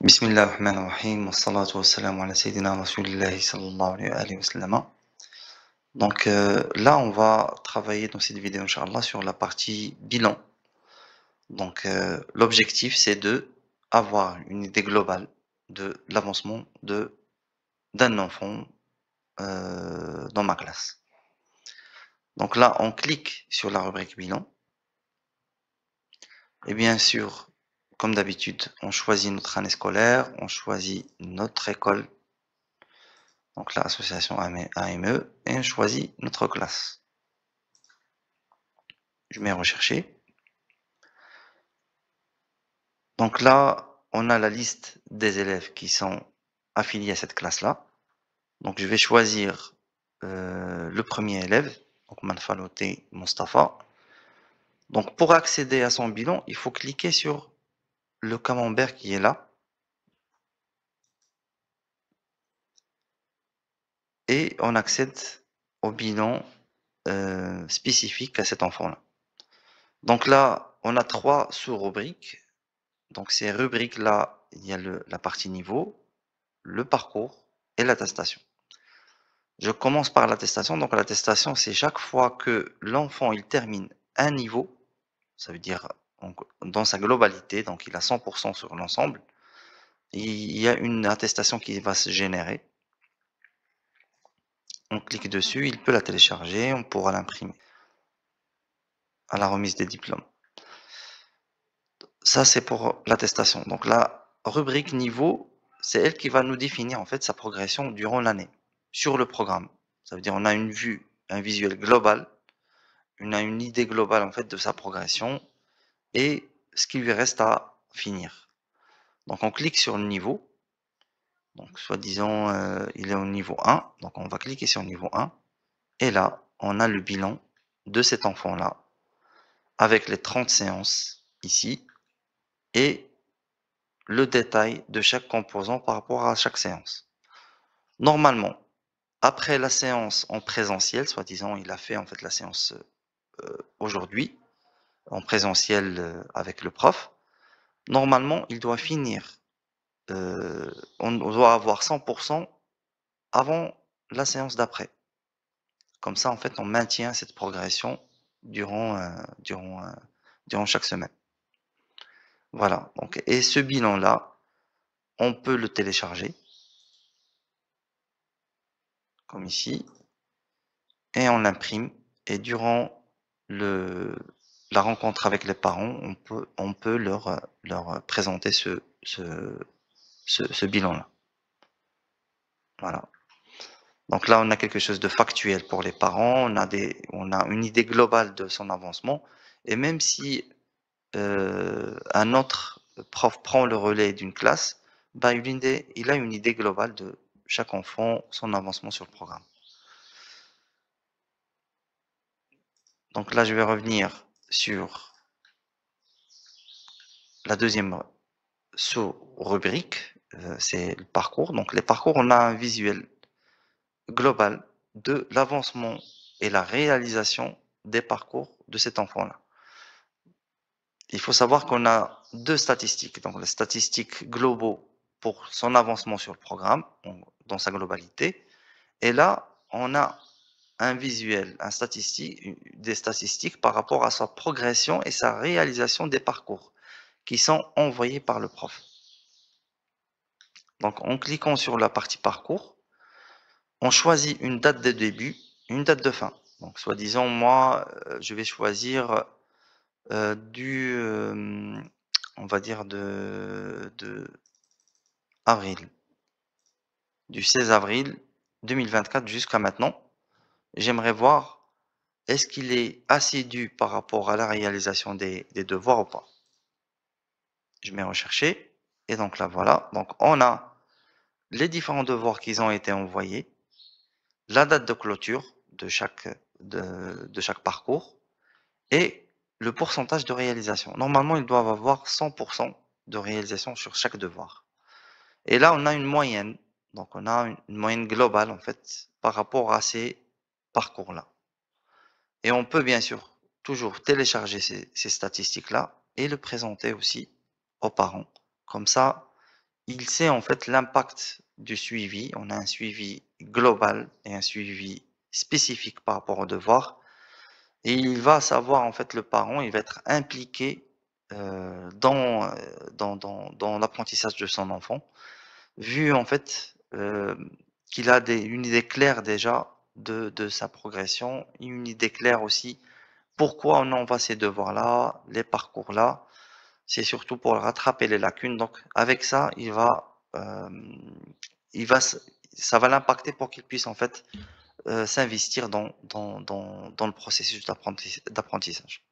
بسم الله الرحمن الرحيم والصلاة والسلام على سيدنا رسول الله صلى الله عليه وآله وسلم. Donc là, on va travailler dans cette vidéo, Inch'Allah, sur la partie bilan. Donc l'objectif, c'est de avoir une idée globale de l'avancement d'un enfant dans ma classe. Donc là, on clique sur la rubrique bilan. Et bien sûr, comme d'habitude, on choisit notre année scolaire, on choisit notre école. Donc là, association AME, et on choisit notre classe. Je mets rechercher. Donc là, on a la liste des élèves qui sont affiliés à cette classe-là. Donc je vais choisir le premier élève, donc Manfaloté Mustafa. Donc pour accéder à son bilan, il faut cliquer sur le camembert qui est là. Et on accède au bilan spécifique à cet enfant-là. Donc là, on a 3 sous-rubriques. Donc ces rubriques-là, il y a la partie niveau, le parcours et l'attestation. Je commence par l'attestation. Donc l'attestation, c'est chaque fois que l'enfant il termine un niveau, ça veut dire dans sa globalité, donc il a 100% sur l'ensemble, il y a une attestation qui va se générer. On clique dessus, il peut la télécharger, on pourra l'imprimer à la remise des diplômes. Ça, c'est pour l'attestation. Donc la rubrique niveau, c'est elle qui va nous définir en fait sa progression durant l'année sur le programme. Ça veut dire on a une vue, un visuel global, on a une idée globale en fait de sa progression et ce qui lui reste à finir. Donc on clique sur le niveau. Donc soi-disant il est au niveau 1, donc on va cliquer sur niveau 1 et là on a le bilan de cet enfant-là avec les 30 séances ici et le détail de chaque composant par rapport à chaque séance. Normalement, après la séance en présentiel, soi-disant, il a fait en fait la séance aujourd'hui en présentiel avec le prof. Normalement, il doit finir, on doit avoir 100% avant la séance d'après. Comme ça, en fait, on maintient cette progression durant chaque semaine. Voilà. Donc, et ce bilan-là, on peut le télécharger, comme ici. Et on l'imprime et durant la rencontre avec les parents, on peut leur présenter ce bilan-là. Voilà. Donc là, on a quelque chose de factuel pour les parents, on a une idée globale de son avancement et même si un autre prof prend le relais d'une classe, bah, il a une idée globale de chaque enfant, son avancement sur le programme. Donc là, je vais revenir sur la deuxième sous-rubrique, c'est le parcours. Donc les parcours, on a un visuel global de l'avancement et la réalisation des parcours de cet enfant-là. Il faut savoir qu'on a 2 statistiques. Donc les statistiques globaux pour son avancement sur le programme, dans sa globalité. Et là, on a un visuel, des statistiques par rapport à sa progression et sa réalisation des parcours qui sont envoyés par le prof. Donc en cliquant sur la partie parcours, on choisit une date de début, une date de fin. Donc soi-disant, moi, je vais choisir on va dire de avril, du 16 avril 2024 jusqu'à maintenant. J'aimerais voir est-ce qu'il est assidu par rapport à la réalisation des devoirs ou pas. Je mets rechercher et donc là voilà. Donc on a les différents devoirs qui ont été envoyés, la date de clôture de chaque parcours et le pourcentage de réalisation. Normalement, ils doivent avoir 100% de réalisation sur chaque devoir. Et là, on a une moyenne. Donc, on a une moyenne globale, en fait, par rapport à ces parcours-là. Et on peut, bien sûr, toujours télécharger ces statistiques-là et le présenter aussi aux parents. Comme ça, il sait en fait l'impact du suivi. On a un suivi global et un suivi spécifique par rapport aux devoirs. Et il va savoir, en fait, le parent, il va être impliqué dans l'apprentissage de son enfant, vu en fait qu'il a une idée claire déjà de sa progression, une idée claire aussi pourquoi on envoie ces devoirs-là, les parcours-là. C'est surtout pour rattraper les lacunes. Donc, avec ça, il va, ça va l'impacter pour qu'il puisse en fait s'investir dans le processus d'apprentissage.